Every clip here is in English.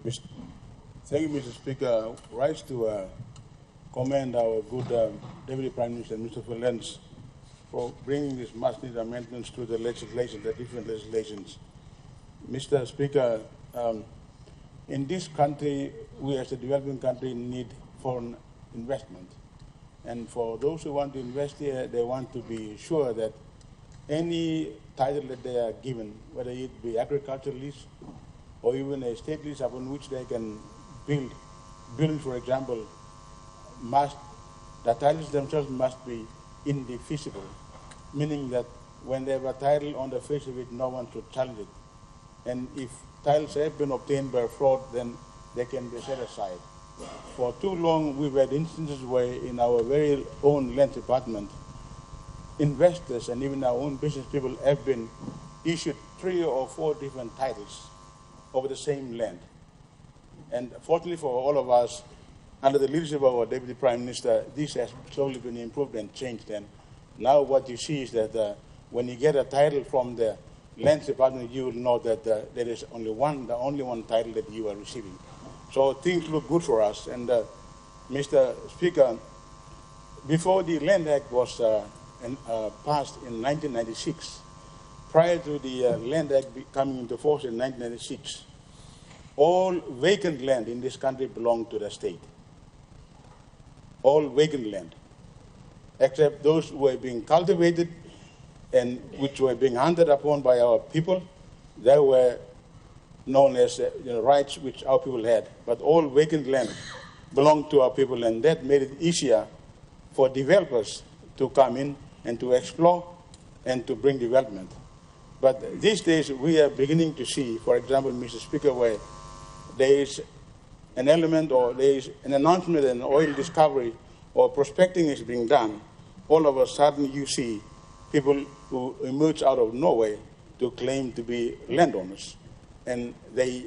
Thank you, Mr. Speaker. Rise to commend our good Deputy Prime Minister, Mr. Valens, for bringing these much-needed amendments to the legislation, the different legislations. Mr. Speaker, in this country, we as a developing country need foreign investment. And for those who want to invest here, they want to be sure that any title that they are given, whether it be agricultural lease or even a state lease upon which they can build, buildings, for example, the titles themselves must be indefeasible, meaning that when they have a title on the face of it, no one should challenge it. And if titles have been obtained by fraud, then they can be set aside. For too long, we've had instances where in our very own land department, investors and even our own business people have been issued 3 or 4 different titles over the same land. And fortunately for all of us, under the leadership of our Deputy Prime Minister, this has slowly been improved and changed. And now what you see is that when you get a title from the Lands Department, you will know that there is only the only one title that you are receiving. So things look good for us. And Mr. Speaker, before the Land Act was passed in 1996, prior to the Land Act coming into force in 1996, all vacant land in this country belonged to the state. All vacant land, except those who were being cultivated and which were being hunted upon by our people. They were known as rights which our people had. But all vacant land belonged to our people, and that made it easier for developers to come in and to explore and to bring development. But these days we are beginning to see, for example, Mr. Speaker, where there is an element or there is an announcement that an oil discovery or prospecting is being done, all of a sudden you see people who emerge out of nowhere to claim to be landowners. And they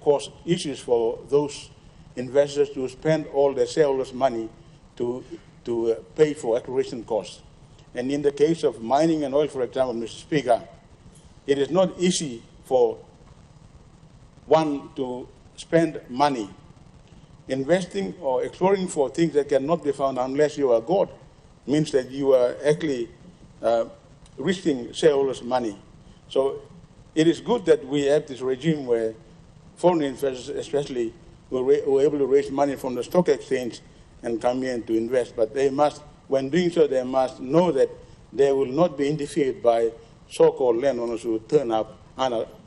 cause issues for those investors to spend all their shareholders' money to pay for exploration costs. And in the case of mining and oil, for example, Mr. Speaker, it is not easy for one to spend money investing or exploring for things that cannot be found unless you are God. Means that you are actually risking shareholders' money. So it is good that we have this regime where foreign investors especially were able to raise money from the stock exchange and come in to invest. But they must, when doing so, they must know that they will not be interfered by so-called landowners who turn up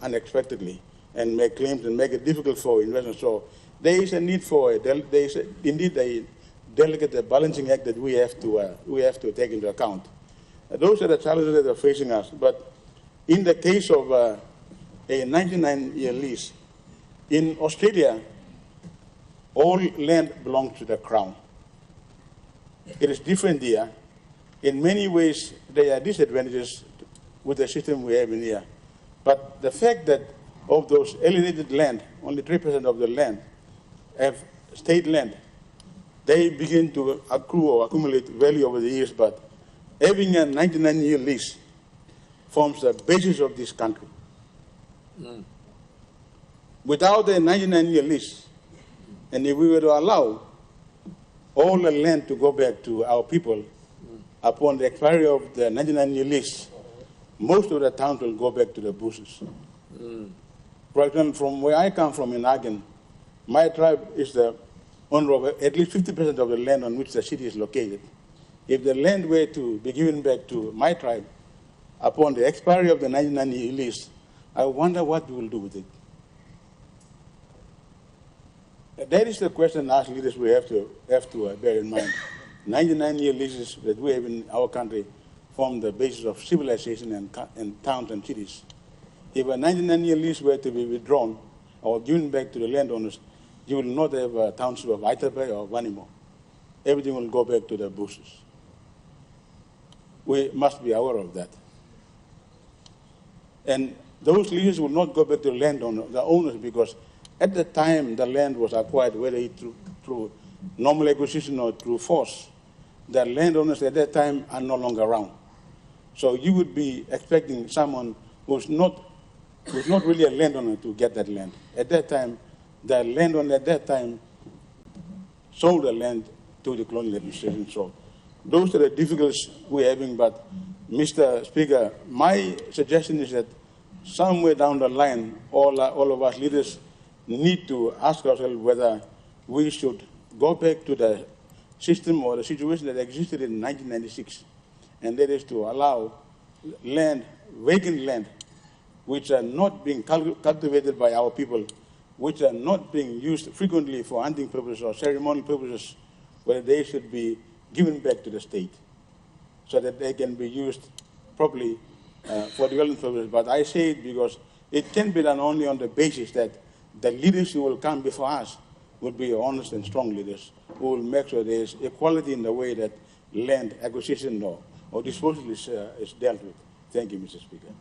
unexpectedly and make claims and make it difficult for investors. So there is a need for indeed a delicate balancing act that we have to take into account. Those are the challenges that are facing us. But in the case of a 99-year lease, in Australia, all land belongs to the Crown. It is different here. In many ways, there are disadvantages with the system we have in here. But the fact that of those alienated land, only 3% of the land have state land, they begin to accrue or accumulate value over the years. But having a 99-year lease forms the basis of this country. Without a 99-year lease, and if we were to allow all the land to go back to our people upon the expiry of the 99-year lease, most of the towns will go back to the bushes. For example, from where I come from in Agen, my tribe is the owner of at least 50% of the land on which the city is located. If the land were to be given back to my tribe upon the expiry of the 99-year lease, I wonder what we will do with it. That is the question as leaders we have to bear in mind. 99-year leases that we have in our country form the basis of civilization and towns and cities. If a 99-year lease were to be withdrawn or given back to the landowners, you will not have a township of Aitape or Vanimo. Everything will go back to the bushes. We must be aware of that. And those leases will not go back to the owners, because at the time the land was acquired, whether it through normal acquisition or through force, the landowners at that time are no longer around. So you would be expecting someone who's not really a landowner to get that land. At that time, the landowner at that time sold the land to the colonial administration. So those are the difficulties we're having. But, Mr. Speaker, my suggestion is that somewhere down the line, all of us leaders need to ask ourselves whether we should go back to the system or the situation that existed in 1996, and that is to allow land, vacant land, which are not being cultivated by our people, which are not being used frequently for hunting purposes or ceremonial purposes, whether they should be given back to the state so that they can be used properly for development purposes. But I say it because it can be done only on the basis that the leaders who will come before us will be honest and strong leaders who will make sure there is equality in the way that land acquisition or disposal is dealt with. Thank you, Mr. Speaker.